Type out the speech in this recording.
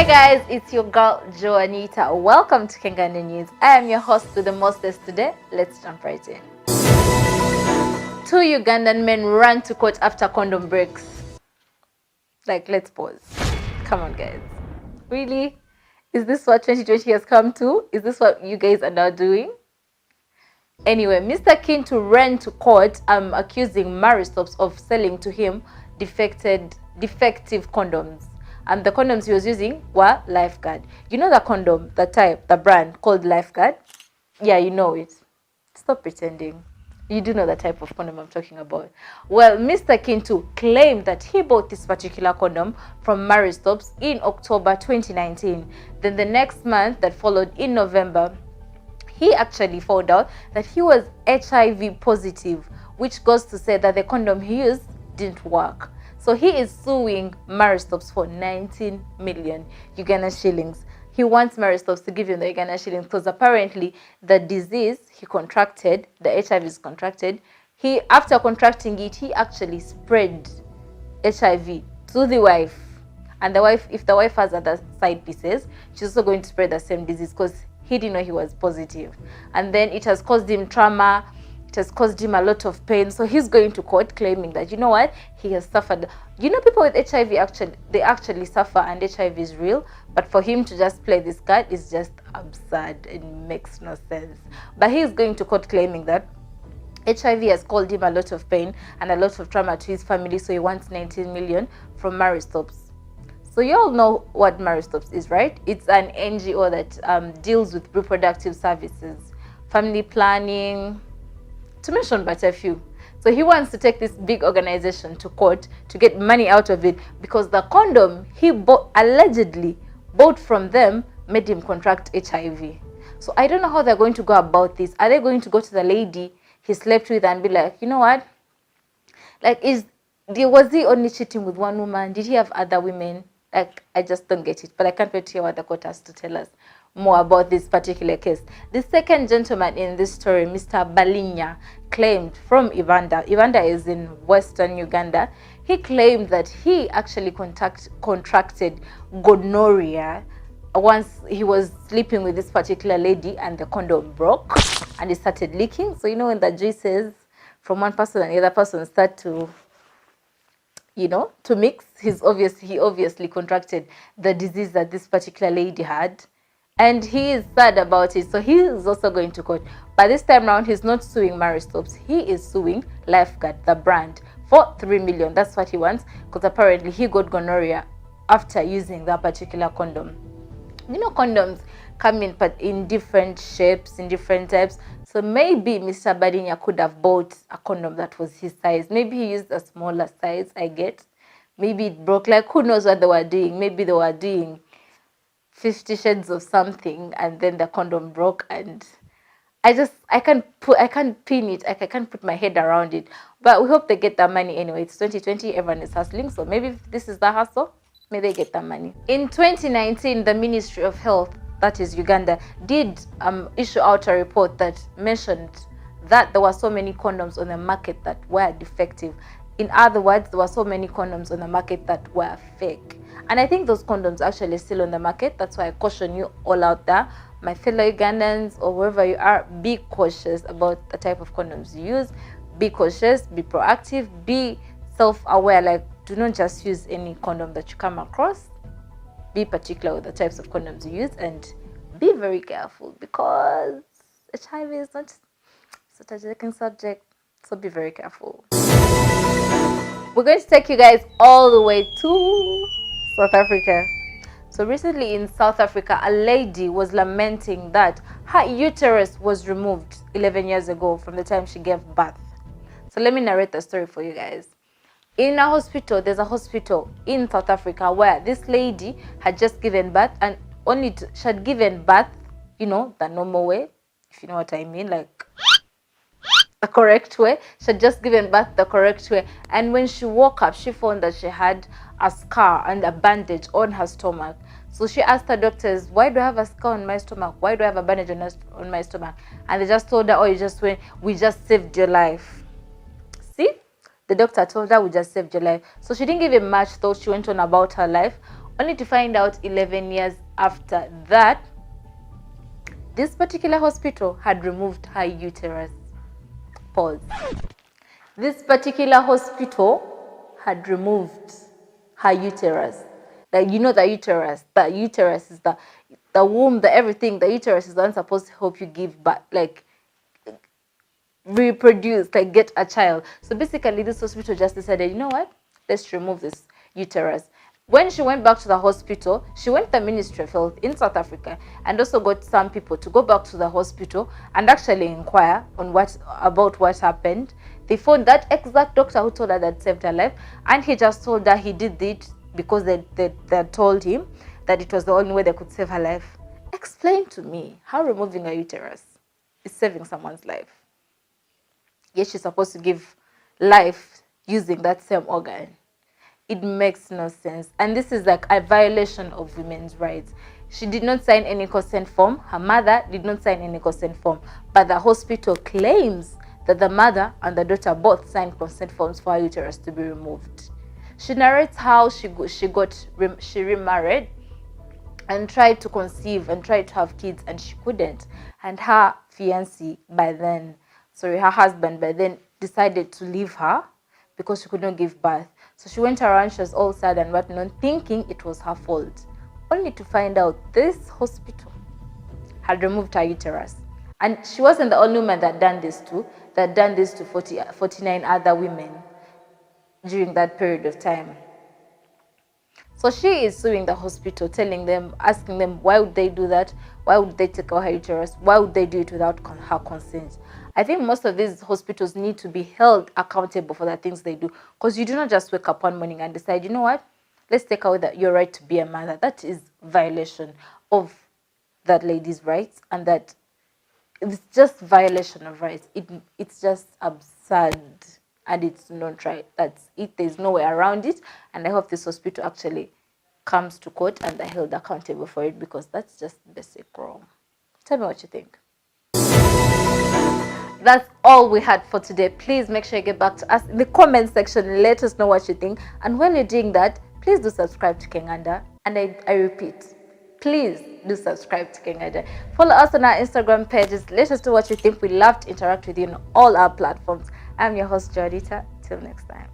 Guys, it's your girl Joanita. Welcome to Ugandan News. I am your host with the mostest today. Let's jump right in. Two Ugandan men ran to court after condom breaks. Let's pause. Come on, guys. Really? Is this what 2020 has come to? Is this what you guys are now doing? Anyway, Mr. Kintu ran to court accusing Maristops of selling to him defective condoms. And the condoms he was using were Lifeguard. You know the condom, the type, the brand called Lifeguard? Yeah, you know it. Stop pretending. You do know the type of condom I'm talking about. Well, Mr. Kintu claimed that he bought this particular condom from Maristops in October 2019. Then the next month that followed in November, he actually found out that he was HIV positive, which goes to say that the condom he used didn't work. So he is suing Maristops for 19 million Ugandan shillings. He wants Maristops to give him the Ugandan shillings because apparently the disease he contracted, the HIV is contracted, after contracting it, he actually spread HIV to the wife. And the wife, if the wife has other side pieces, she's also going to spread the same disease because he didn't know he was positive. And then it has caused him trauma. It has caused him a lot of pain. So he's going to court claiming that, you know what, he has suffered. You know, people with HIV actually suffer and HIV is real. But for him to just play this card is just absurd and makes no sense. But he's going to court claiming that HIV has caused him a lot of pain and a lot of trauma to his family. So he wants 19 million from Maristops. So you all know what Maristops is, right? It's an NGO that deals with reproductive services, family planning, to mention but a few. So he wants to take this big organization to court to get money out of it because the condom he allegedly bought from them made him contract HIV. So I don't know how they're going to go about this. Are they going to go to the lady he slept with and be like, you know what? Was he only cheating with one woman? Did he have other women? I just don't get it. But I can't wait to hear what the court has to tell us more about this particular case. The second gentleman in this story, Mr. Balinya, claimed from Uganda. Uganda is in western Uganda. He claimed that he actually contracted gonorrhea once he was sleeping with this particular lady and the condom broke and it started leaking. So you know when the juices from one person and the other person start to mix, he obviously contracted the disease that this particular lady had. And he is sad about it. So he is also going to court. But this time around, he's not suing Maristops. He is suing Lifeguard, the brand, for 3 million. That's what he wants. Because apparently he got gonorrhea after using that particular condom. You know, condoms come in different shapes, in different types. So maybe Mr. Badinya could have bought a condom that was his size. Maybe he used a smaller size, I get. Maybe it broke. Who knows what they were doing? Maybe they were doing 50 shades of something and then the condom broke, and I can't pin it. I can't put my head around it. But we hope they get their money anyway. It's 2020, everyone is hustling. So maybe if this is the hustle, may they get their money. In 2019, the Ministry of Health, that is Uganda, did issue out a report that mentioned that there were so many condoms on the market that were defective. In other words, there were so many condoms on the market that were fake. And I think those condoms are actually still on the market. That's why I caution you all out there, my fellow Ugandans or wherever you are, be cautious about the type of condoms you use. Be cautious, be proactive, be self-aware. Do not just use any condom that you come across. Be particular with the types of condoms you use and be very careful because HIV is not such a joking subject. So be very careful. We're going to take you guys all the way to South Africa. So recently in South Africa, a lady was lamenting that her uterus was removed 11 years ago from the time she gave birth. So let me narrate the story for you guys. In a hospital, there's a hospital in South Africa where this lady had just given birth, and she had given birth, the normal way, if you know what I mean, the correct way. She had just given birth the correct way. And when she woke up, she found that she had a scar and a bandage on her stomach. So she asked her doctors, why do I have a scar on my stomach? Why do I have a bandage on my stomach? And they just told her, we just saved your life. See? The doctor told her, we just saved your life. So she didn't give him much thought. She went on about her life. only to find out 11 years after that, this particular hospital had removed her uterus. Pause. This particular hospital had removed her uterus. Like, you know, the uterus is the womb, the everything. The uterus is the one supposed to help you give birth, like reproduce, like get a child. So basically this hospital just decided, you know what, let's remove this uterus. When she went back to the hospital, she went to the Ministry of Health in South Africa and also got some people to go back to the hospital and actually inquire on about what happened. They found that exact doctor who told her that saved her life, and he just told her he did it because they told him that it was the only way they could save her life. Explain to me how removing a uterus is saving someone's life. Yes, she's supposed to give life using that same organ. It makes no sense. And this is like a violation of women's rights. She did not sign any consent form. Her mother did not sign any consent form. But the hospital claims that the mother and the daughter both signed consent forms for her uterus to be removed. She narrates how she remarried and tried to conceive and tried to have kids, and she couldn't. And her her husband by then decided to leave her because she could not give birth. So she went around, she was all sad and whatnot, thinking it was her fault, only to find out this hospital had removed her uterus. And she wasn't the only woman that done this to. That done this to 49 other women during that period of time. So she is suing the hospital, asking them why would they do that? Why would they take out her uterus? Why would they do it without her consent? I think most of these hospitals need to be held accountable for the things they do, because you do not just wake up one morning and decide, you know what, let's take away your right to be a mother. That is violation of that lady's rights, and that it's just violation of rights. It's just absurd, and it's not right. That's it. There's no way around it, and I hope this hospital actually comes to court and they're held accountable for it, because that's just basic wrong. Tell me what you think. That's all we had for today. Please make sure you get back to us in the comment section and let us know what you think. And while you're doing that, please do subscribe to Kenganda. And I repeat, please do subscribe to Kenganda. Follow us on our Instagram pages. Let us know what you think. We love to interact with you on all our platforms. I'm your host, Jodita. Till next time.